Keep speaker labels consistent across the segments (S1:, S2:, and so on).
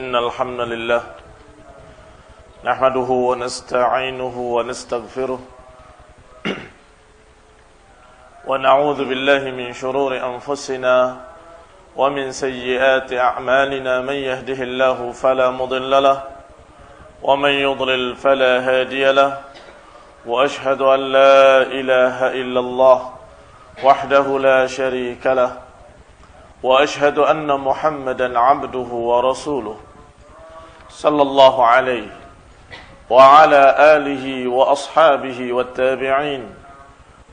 S1: إن الحمد لله نحمده ونستعينه ونستغفره ونعوذ بالله من شرور أنفسنا ومن سيئات أعمالنا من يهده الله فلا مضل له ومن يضلل فلا هادي له وأشهد أن لا إله إلا الله وحده لا شريك له وأشهد أن محمدا عبده ورسوله صلى الله عليه وعلى آله وأصحابه والتابعين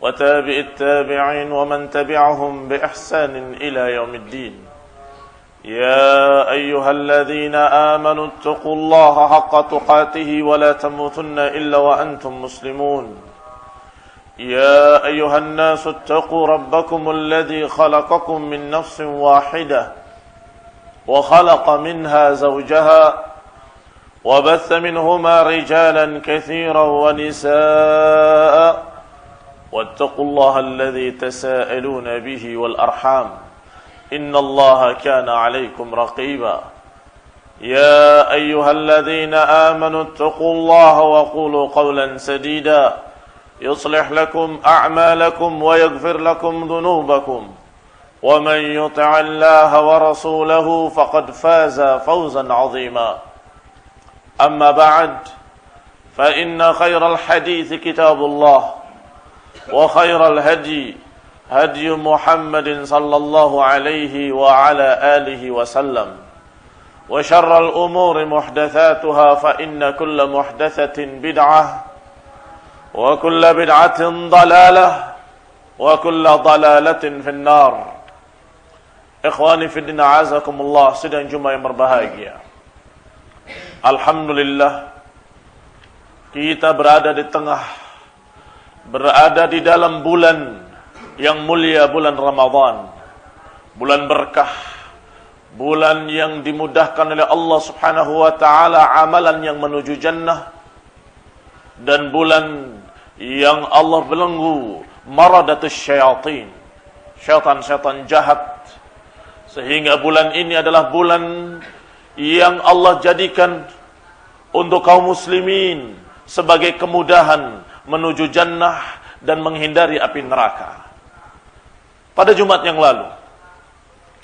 S1: وتابع التابعين ومن تبعهم بإحسان إلى يوم الدين. يا أيها الذين آمنوا اتقوا الله حق تقاته ولا تموتن إلا وأنتم مسلمون. يا أيها الناس اتقوا ربكم الذي خلقكم من نفس واحدة وخلق منها زوجها وبث منهما رجالا كثيرا ونساء واتقوا الله الذي تساءلون به والأرحام إن الله كان عليكم رقيبا. يا أيها الذين آمنوا اتقوا الله وقولوا قولا سديدا يصلح لكم أعمالكم ويغفر لكم ذنوبكم ومن يطع الله ورسوله فقد فاز فوزا عظيما. أما بعد فإن خير الحديث كتاب الله وخير الهدي هدي محمد صلى الله عليه وعلى آله وسلم وشر الأمور محدثاتها فإن كل محدثة بدعة وكل بدعة ضلالة وكل ضلالة في النار. Ikhwani fi din, a'azakumullah, sidang Jumat yang berbahagia. Alhamdulillah, kita berada di dalam bulan yang mulia, bulan Ramadan, bulan berkah, bulan yang dimudahkan oleh Allah Subhanahu wa taala amalan yang menuju jannah, dan bulan yang Allah belenggu maradatus syayatin, syaitan-syaitan jahat, sehingga bulan ini adalah bulan yang Allah jadikan untuk kaum muslimin sebagai kemudahan menuju jannah dan menghindari api neraka. Pada Jumat yang lalu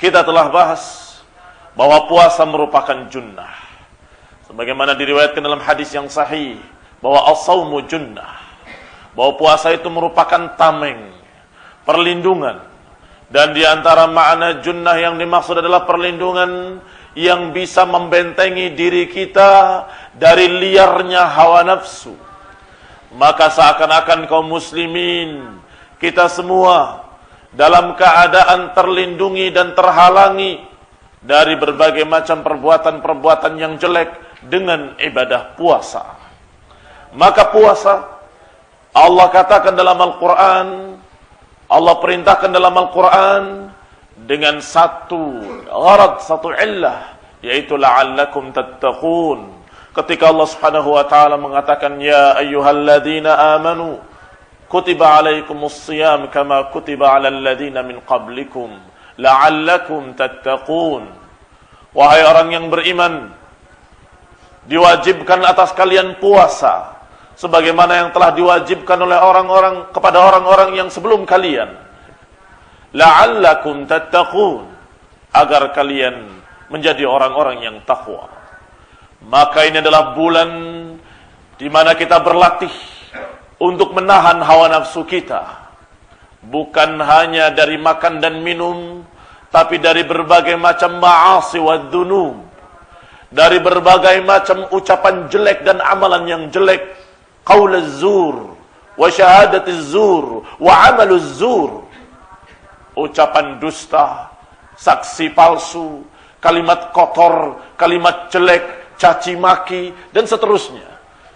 S1: kita telah bahas bahwa puasa merupakan junnah, sebagaimana diriwayatkan dalam hadis yang sahih bahwa as-saumu junnah, bahwa puasa itu merupakan tameng, perlindungan. Dan di antara makna junnah yang dimaksud adalah perlindungan yang bisa membentengi diri kita dari liarnya hawa nafsu. Maka seakan-akan kaum muslimin, kita semua dalam keadaan terlindungi dan terhalangi dari berbagai macam perbuatan-perbuatan yang jelek dengan ibadah puasa. Maka puasa, Allah katakan dalam Al-Quran, Allah perintahkan dalam Al-Quran dengan satu gharad, satu illah, yaitu la'allakum tattaqun. Ketika Allah Subhanahu wa taala mengatakan, ya ayyuhalladzina amanu kutiba alaikumus shiyam kama kutiba alal ladzina min qablikum la'allakum tattaqun. Wahai orang yang beriman, diwajibkan atas kalian puasa sebagaimana yang telah diwajibkan oleh orang-orang kepada orang-orang yang sebelum kalian. La'allakum tattaqun, agar kalian menjadi orang-orang yang takwa. Maka ini adalah bulan di mana kita berlatih untuk menahan hawa nafsu kita, bukan hanya dari makan dan minum, tapi dari berbagai macam ma'asi wa dzunub, dari berbagai macam ucapan jelek dan amalan yang jelek, qaul az-zur wa syahadat az-zur wa amal az-zur, ucapan dusta, saksi palsu, kalimat kotor, kalimat jelek, caci maki, dan seterusnya.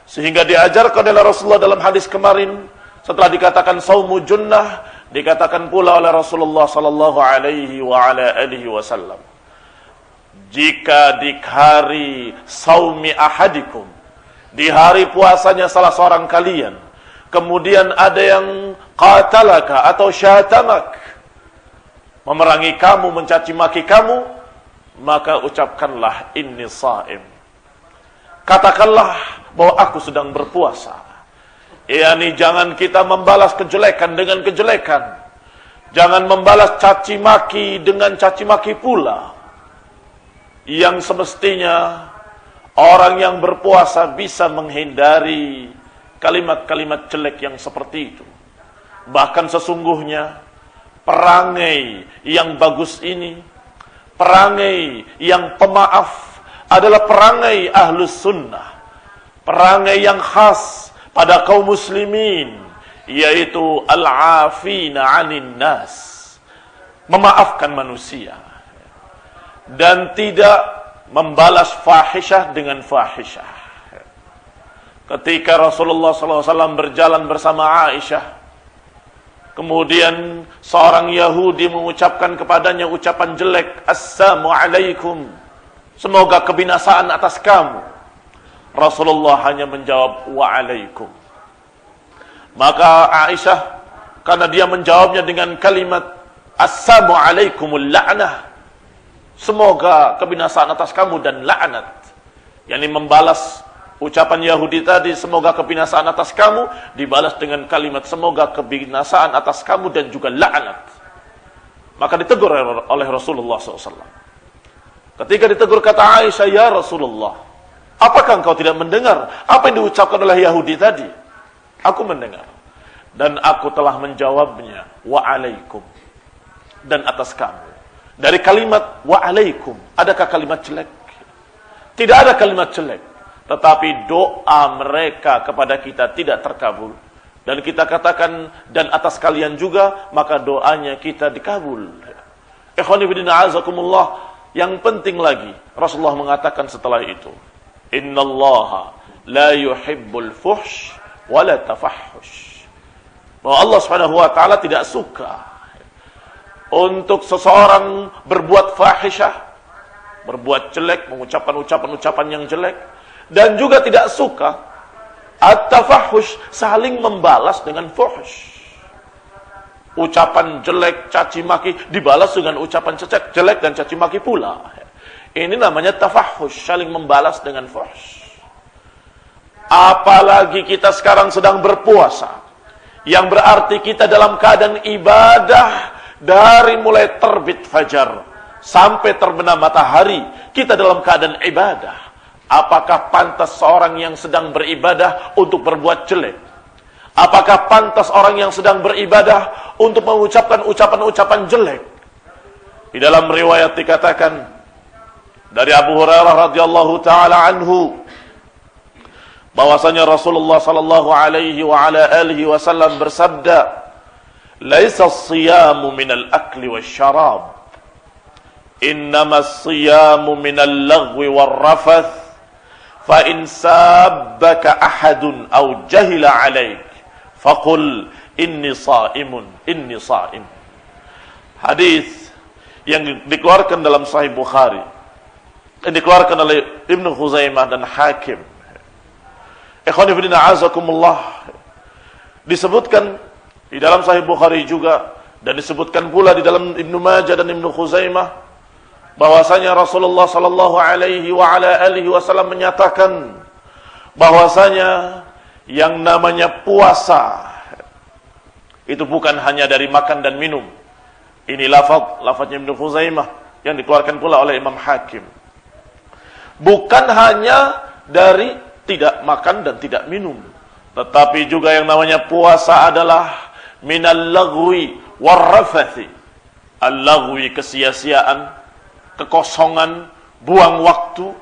S1: Sehingga diajarkan oleh Rasulullah dalam hadis kemarin, setelah dikatakan saumu junnah, dikatakan pula oleh Rasulullah sallallahu alaihi wa ala alihi wasallam, jika di hari saumi ahadikum, di hari puasanya salah seorang kalian, kemudian ada yang qatalaka atau syatamak, memerangi kamu, mencaci maki kamu, maka ucapkanlah inni shaim. Katakanlah bahwa aku sedang berpuasa. Yani jangan kita membalas kejelekan dengan kejelekan. Jangan membalas caci maki dengan caci maki pula. Yang semestinya orang yang berpuasa bisa menghindari kalimat-kalimat jelek yang seperti itu. Bahkan sesungguhnya perangai yang bagus ini, perangai yang pemaaf adalah perangai ahlus sunnah, perangai yang khas pada kaum muslimin, yaitu al-afina 'anin nas, memaafkan manusia dan tidak membalas fahisyah dengan fahisyah. Ketika Rasulullah SAW berjalan bersama Aisyah, kemudian seorang Yahudi mengucapkan kepadanya ucapan jelek, "Assalamu alaikum, semoga kebinasaan atas kamu." Rasulullah hanya menjawab, "Wa'alaikum." Maka Aisyah, karena dia menjawabnya dengan kalimat, "Assalamu alaikumul la'nah," semoga kebinasaan atas kamu dan laknat, yakni membalas ucapan Yahudi tadi, semoga kebinasaan atas kamu, dibalas dengan kalimat semoga kebinasaan atas kamu dan juga laknat. Maka ditegur oleh Rasulullah SAW. Ketika ditegur kata Aisyah, "Ya Rasulullah, apakah engkau tidak mendengar apa yang diucapkan oleh Yahudi tadi?" "Aku mendengar. Dan aku telah menjawabnya, wa'alaikum, dan atas kamu." Dari kalimat wa'alaikum, adakah kalimat jelek? Tidak ada kalimat jelek. Tetapi doa mereka kepada kita tidak terkabul. Dan kita katakan, dan atas kalian juga, maka doanya kita dikabul. Ikhwani fillah azakumullah. Yang penting lagi, Rasulullah mengatakan setelah itu, "Innallaha la yuhibbul fuhsh wala tafahhush." Bahwa Allah SWT tidak suka untuk seseorang berbuat fahisyah, berbuat jelek, mengucapkan ucapan-ucapan yang jelek, dan juga tidak suka at-tafahhush, saling membalas dengan fuhsh. Ucapan jelek, caci maki dibalas dengan ucapan jelek dan caci maki pula. Ini namanya tafahhush, saling membalas dengan fuhsh. Apalagi kita sekarang sedang berpuasa, yang berarti kita dalam keadaan ibadah dari mulai terbit fajar sampai terbenam matahari, kita dalam keadaan ibadah. Apakah pantas seorang yang sedang beribadah untuk berbuat jelek? Apakah pantas orang yang sedang beribadah untuk mengucapkan ucapan-ucapan jelek? Di dalam riwayat dikatakan dari Abu Hurairah radhiyallahu taala anhu, bahwasanya Rasulullah sallallahu alaihi wa ala alihi wasallam bersabda, "Laisa as-siyamu minal akli wasyarab, innama as-siyamu minal lagwi warrafath. Fa in sabbaka ahadun aw jahila 'alaik, faqul inni sha'imun, inni sha'im." Hadis yang dikeluarkan dalam Sahih Bukhari, yang dikeluarkan oleh Ibnu Khuzaimah dan Hakim. Ikhwani fillah azakumullah. Disebutkan di dalam Sahih Bukhari juga, dan disebutkan pula di dalam Ibnu Majah dan Ibnu Khuzaimah, bahwasanya Rasulullah sallallahu alaihi wa ala alihi wasallam menyatakan bahwasanya yang namanya puasa itu bukan hanya dari makan dan minum. Ini lafaznya Ibnu Khuzaimah yang dikeluarkan pula oleh Imam Hakim. Bukan hanya dari tidak makan dan tidak minum, tetapi juga yang namanya puasa adalah minal lagwi warrafathi. Al-lagwi, kesia-siaan, kekosongan, buang waktu.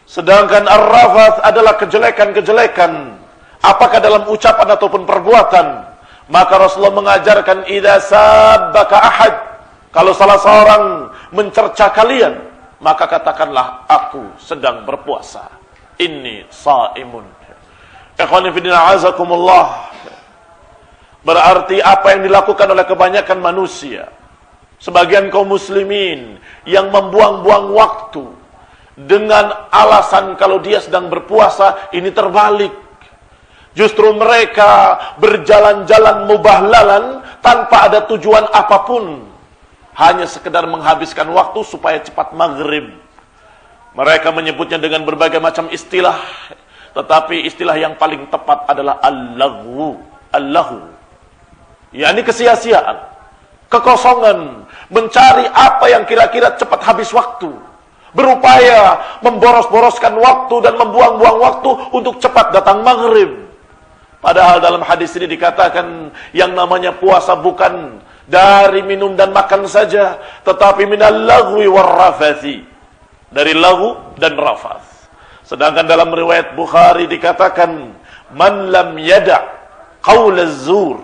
S1: Sedangkan ar-rafath adalah kejelekan-kejelekan, apakah dalam ucapan ataupun perbuatan. Maka Rasulullah mengajarkan, idza sabbaka ahad, kalau salah seorang mencerca kalian, maka katakanlah aku sedang berpuasa, inni shaimun. Ikhwani fillah azakumullah. Berarti apa yang dilakukan oleh kebanyakan manusia, sebagian kaum muslimin yang membuang-buang waktu dengan alasan kalau dia sedang berpuasa, ini terbalik. Justru mereka berjalan-jalan mubahlalan tanpa ada tujuan apapun. hanya sekedar menghabiskan waktu supaya cepat maghrib. Mereka menyebutnya dengan berbagai macam istilah, tetapi istilah yang paling tepat adalah al-laghu, yakni kesia-siaan, kekosongan, mencari apa yang kira-kira cepat habis waktu, berupaya memboros-boroskan waktu dan membuang-buang waktu untuk cepat datang maghrib. Padahal dalam hadis ini dikatakan yang namanya puasa bukan dari minum dan makan saja, tetapi minal lagwi warrafathi, dari lagu dan rafath. Sedangkan dalam riwayat Bukhari dikatakan, man lam yada' qaul az-zur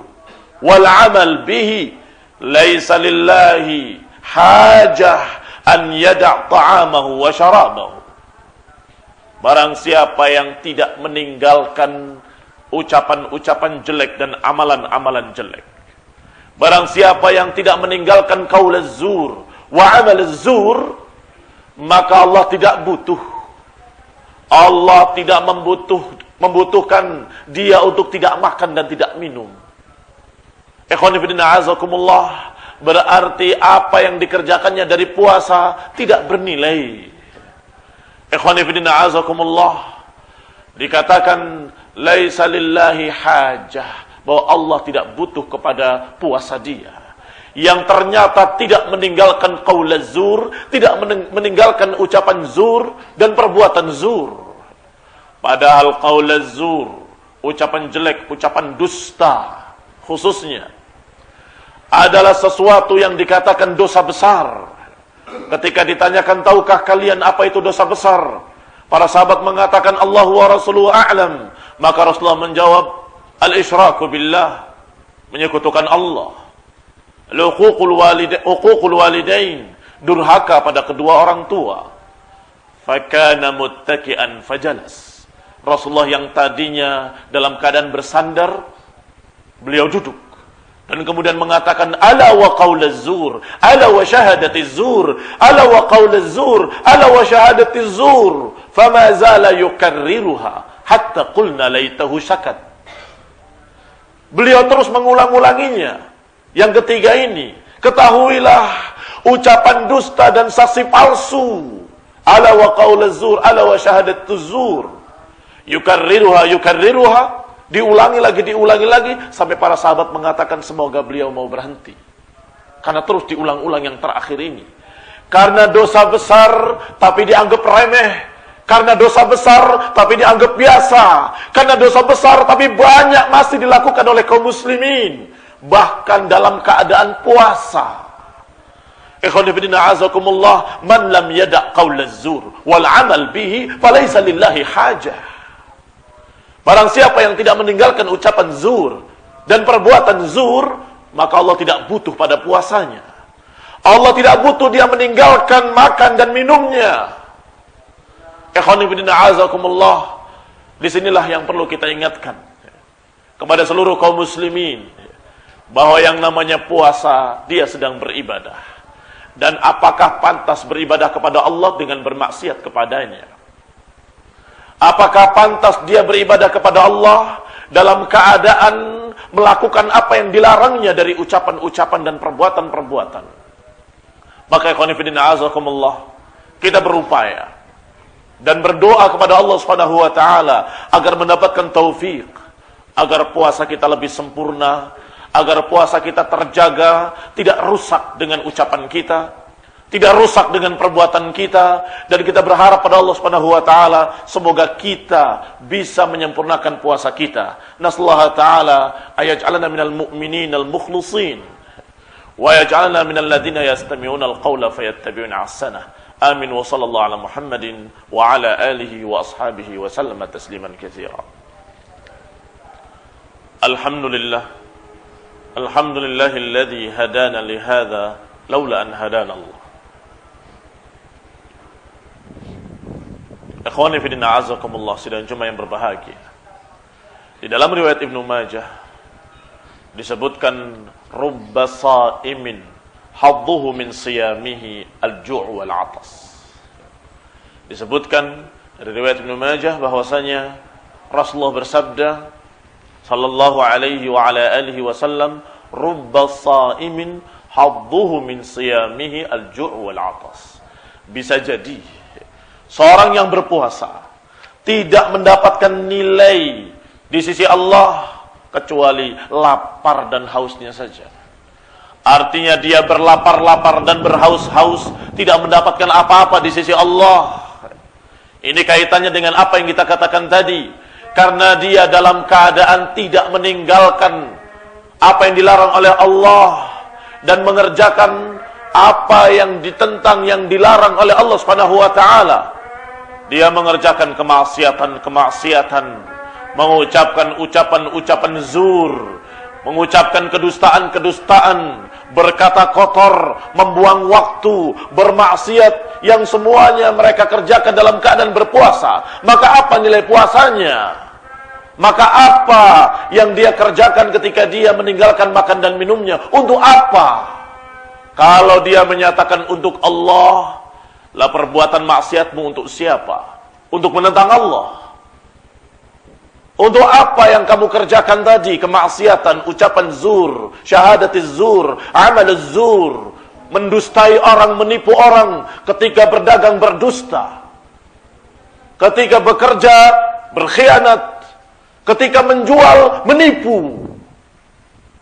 S1: wal amal bihi laisa lillahi hajah an yada' ta'amahu wa syarabahu. Barang siapa yang tidak meninggalkan ucapan-ucapan jelek dan amalan-amalan jelek, barang siapa yang tidak meninggalkan qaul az-zur wa amal az-zur, maka Allah tidak butuh. Allah tidak membutuhkan dia untuk tidak makan dan tidak minum. Ikhwani fillah azakumullah, berarti apa yang dikerjakannya dari puasa tidak bernilai. Ikhwani fillah azakumullah, dikatakan laisa lillahi hajah, bahwa Allah tidak butuh kepada puasa dia, yang ternyata tidak meninggalkan qaul az-zur, tidak meninggalkan ucapan zur dan perbuatan zur. Padahal qaul az-zur, ucapan jelek, ucapan dusta khususnya, adalah sesuatu yang dikatakan dosa besar. Ketika ditanyakan, tahukah kalian apa itu dosa besar? Para sahabat mengatakan Allahu wa rasuluhu a'lam. Maka Rasulullah menjawab, al-isyraku billah, menyekutukan Allah. Uququl walidain, durhaka pada kedua orang tua. Fakana muttaki'an fajalas. Rasulullah yang tadinya dalam keadaan bersandar, beliau duduk dan kemudian mengatakan, ala wa qaulaz zur, ala wa syahadatiz zur, ala wa qaulaz zur, ala wa syahadatiz zur, fama zala yukarriruha hatta qulna laitahu syakat. Beliau terus mengulang-ulanginya. Yang ketiga ini, ketahuilah ucapan dusta dan saksi palsu, ala wa qaulaz zur, ala wa syahadatuz zur, yukarriruha, diulangi lagi, sampai para sahabat mengatakan semoga beliau mau berhenti. Karena terus diulang-ulang yang terakhir ini. Karena dosa besar tapi dianggap remeh. Karena dosa besar tapi dianggap biasa. Karena dosa besar tapi banyak masih dilakukan oleh kaum muslimin, bahkan dalam keadaan puasa. Ikhwani fillah azakumullah, man lam yada' qaulaz zur wal amal bihi falaysa lillahi hajah. Barang siapa yang tidak meninggalkan ucapan zur dan perbuatan zur, maka Allah tidak butuh pada puasanya. Allah tidak butuh dia meninggalkan makan dan minumnya. Ikhwani fillah azakumullah, disinilah yang perlu kita ingatkan kepada seluruh kaum muslimin, bahwa yang namanya puasa, dia sedang beribadah. Dan apakah pantas beribadah kepada Allah dengan bermaksiat kepadanya? Apakah pantas dia beribadah kepada Allah dalam keadaan melakukan apa yang dilarangnya dari ucapan-ucapan dan perbuatan-perbuatan? Maka ikhwan fillah azakumullah, kita berupaya dan berdoa kepada Allah Subhanahu wa taala agar mendapatkan taufik, agar puasa kita lebih sempurna, agar puasa kita terjaga, tidak rusak dengan ucapan kita, tidak rusak dengan perbuatan kita, dan kita berharap pada Allah Subhanahu wa taala semoga kita bisa menyempurnakan puasa kita. Nasallahu taala ayaj'alana minal mu'minin al-mukhlisin wa yaj'alna minal ladzina yastami'una al-qawla fayattabi'una ahsanah. Amin wa sallallahu ala Muhammadin wa ala alihi wa ashabihi wa sallama tasliman katsira. Alhamdulillah. Alhamdulillahilladzi hadana li hadza laula an hadana Allah. Ikhwani fi din a'azakumullah, sidang Jumat yang berbahagia. Di dalam riwayat Ibnu Majah disebutkan rubba sha'imin hadduhu min siyamihi al-ju' wal 'atas. Disebutkan dari riwayat Ibnu Majah bahwasanya Rasulullah bersabda sallallahu alaihi wa ala alihi wasallam, rubba sha'imin hadduhu min siyamihi al-ju' wal 'atas. Bisa jadi seorang yang berpuasa tidak mendapatkan nilai di sisi Allah kecuali lapar dan hausnya saja. Artinya dia berlapar-lapar dan berhaus-haus, tidak mendapatkan apa-apa di sisi Allah. Ini kaitannya dengan apa yang kita katakan tadi. Karena dia dalam keadaan tidak meninggalkan apa yang dilarang oleh Allah dan mengerjakan apa yang ditentang, yang dilarang oleh Allah Subhanahu wa taala. Dia mengerjakan kemaksiatan, mengucapkan ucapan-ucapan zur, mengucapkan kedustaan-kedustaan, berkata kotor, membuang waktu, bermaksiat, yang semuanya mereka kerjakan dalam keadaan berpuasa. Maka apa nilai puasanya? Maka apa yang dia kerjakan ketika dia meninggalkan makan dan minumnya? Untuk apa? Kalau dia menyatakan untuk Allah, lah perbuatan maksiatmu untuk siapa? Untuk menentang Allah. Untuk apa yang kamu kerjakan tadi? Kemaksiatan, ucapan zur, syahadatiz zur, amaluz zur, mendustai orang, menipu orang, ketika berdagang berdusta, ketika bekerja berkhianat, ketika menjual menipu.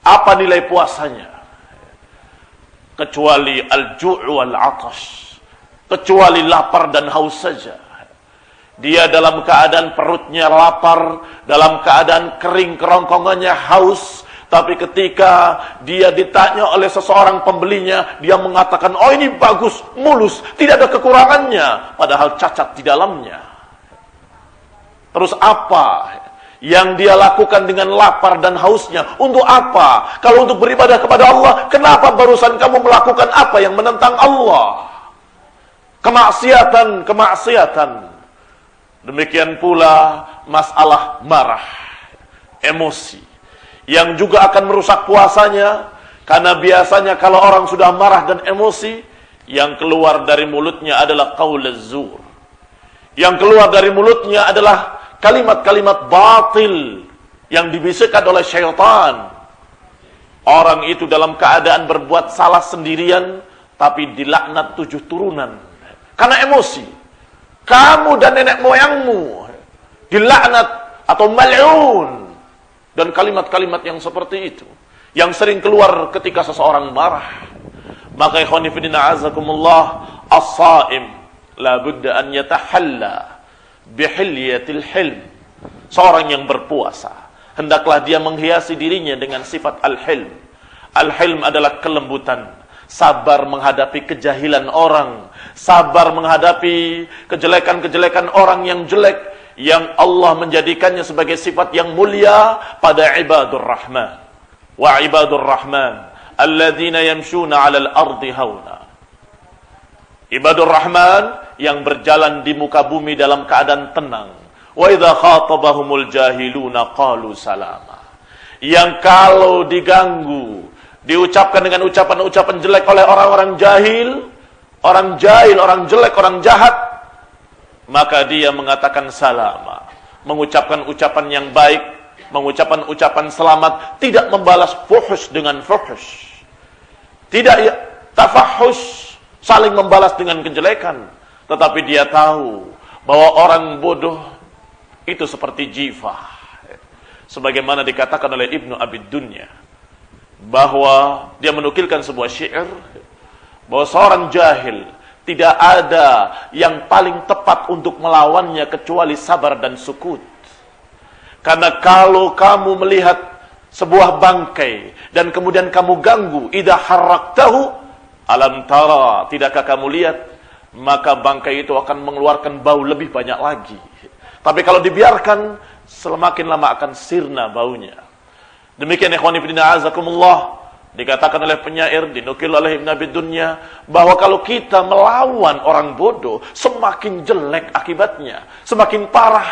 S1: Apa nilai puasanya? Kecuali al-ju' wal 'atash, kecuali lapar dan haus saja. Dia dalam keadaan perutnya lapar, dalam keadaan kering kerongkongannya haus, tapi ketika dia ditanya oleh seseorang pembelinya, dia mengatakan, oh ini bagus, mulus, tidak ada kekurangannya, padahal cacat di dalamnya. Terus apa yang dia lakukan dengan lapar dan hausnya? Untuk apa? Kalau untuk beribadah kepada Allah, kenapa barusan kamu melakukan apa yang menentang Allah? Kemaksiatan. Demikian pula masalah marah, emosi, yang juga akan merusak puasanya. Karena biasanya kalau orang sudah marah dan emosi, yang keluar dari mulutnya adalah qaulaz zur. Yang keluar dari mulutnya adalah kalimat-kalimat batil yang dibisikkan oleh syaitan. Orang itu dalam keadaan berbuat salah sendirian, tapi dilaknat 7 turunan karena emosi. Kamu dan nenek moyangmu dilaknat atau mal'un, dan kalimat-kalimat yang seperti itu yang sering keluar ketika seseorang marah. Maka ikhwani fillah azakumullah, as-shaim la budda an yatahalla bihilyatil hilm. Seorang yang berpuasa hendaklah dia menghiasi dirinya dengan sifat al-hilm. Al-hilm adalah kelembutan, sabar menghadapi kejahilan orang, sabar menghadapi kejelekan-kejelekan orang yang jelek, yang Allah menjadikannya sebagai sifat yang mulia pada ibadur rahman. Wa ibadur rahman alladzina yamshuna 'alal ardi hauna. Ibadur rahman yang berjalan di muka bumi dalam keadaan tenang. Wa idza khatabahumul jahiluna qalu salama. Yang kalau diganggu, diucapkan dengan ucapan-ucapan jelek oleh orang-orang jahil, orang jelek, orang jahat, maka dia mengatakan salama, mengucapkan ucapan yang baik, mengucapkan ucapan selamat, tidak membalas fuhus dengan fuhus, tidak tafahus, saling membalas dengan kejelekan. Tetapi dia tahu bahwa orang bodoh itu seperti jifah, sebagaimana dikatakan oleh Ibnu Abid Dunya, bahwa dia menukilkan sebuah syair bahwa seorang jahil tidak ada yang paling tepat untuk melawannya kecuali sabar dan sukut. Karena kalau kamu melihat sebuah bangkai dan kemudian kamu ganggu, idza harraktahu alam tara, tidakkah kamu lihat, maka bangkai itu akan mengeluarkan bau lebih banyak lagi. Tapi kalau dibiarkan, semakin lama akan sirna baunya. Demikian ikhwani fillah azakumullah, dikatakan oleh penyair, dinukil oleh Ibnu Abi Dunya, bahwa kalau kita melawan orang bodoh, semakin jelek akibatnya, semakin parah.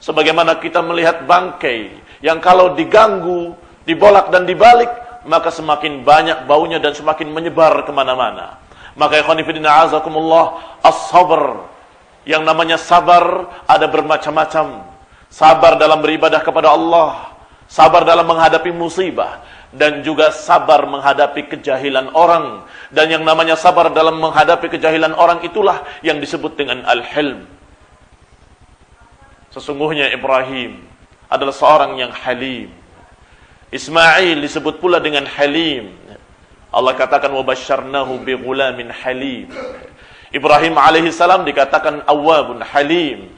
S1: Sebagaimana kita melihat bangkai yang kalau diganggu, dibolak dan dibalik, maka semakin banyak baunya dan semakin menyebar kemana-mana. Maka ikhwani fillah azakumullah, as-sabr, yang namanya sabar ada bermacam-macam. Sabar dalam beribadah kepada Allah, sabar dalam menghadapi musibah, dan juga sabar menghadapi kejahilan orang. Dan yang namanya sabar dalam menghadapi kejahilan orang itulah yang disebut dengan al-hilm. Sesungguhnya Ibrahim adalah seorang yang halim. Ismail disebut pula dengan halim. Allah katakan wa basyarnahu bi ghulamin halim. Ibrahim alaihi salam dikatakan awwabun halim.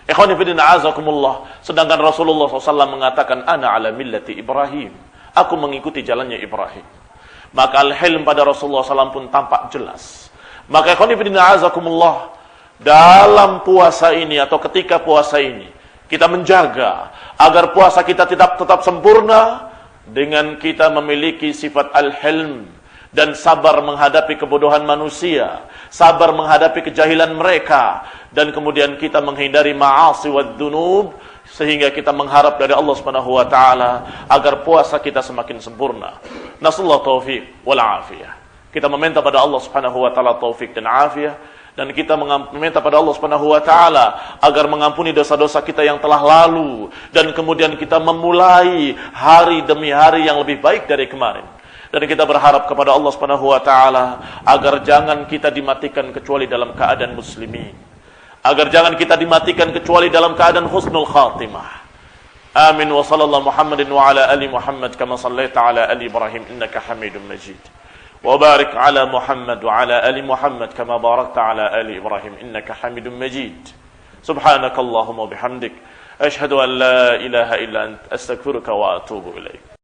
S1: Ikhwani fillah azakumullah. Sedangkan Rasulullah SAW mengatakan ana ala millati Ibrahim. Aku mengikuti jalannya Ibrahim. Maka al-hilm pada Rasulullah SAW pun tampak jelas. Maka ikhwani fillah azakumullah, dalam puasa ini atau ketika puasa ini kita menjaga agar puasa kita tetap sempurna dengan kita memiliki sifat al-hilm dan sabar menghadapi kebodohan manusia, sabar menghadapi kejahilan mereka, dan kemudian kita menghindari ma'asi wad dzunub, sehingga kita mengharap dari Allah Subhanahu wa taala agar puasa kita semakin sempurna. Nasallahu taufiq wal afiyah. Kita meminta pada Allah Subhanahu wa taala taufik dan afiyah, dan kita meminta pada Allah Subhanahu wa taala agar mengampuni dosa-dosa kita yang telah lalu, dan kemudian kita memulai hari demi hari yang lebih baik dari kemarin. Dan kita berharap kepada Allah Subhanahu wa taala agar jangan kita dimatikan kecuali dalam keadaan muslimin. Agar jangan kita dimatikan kecuali dalam keadaan husnul khatimah. Amin wa sallallahu Muhammadin wa ala ali Muhammad kama sallaita ala ali Ibrahim innaka Hamidum Majid. Wa barik ala Muhammad wa ala ali Muhammad kama barakta ala ali Ibrahim innaka Hamidum Majid. Subhanakallahumma bihamdik asyhadu an la ilaha illa anta astaghfiruka wa atubu ilaik.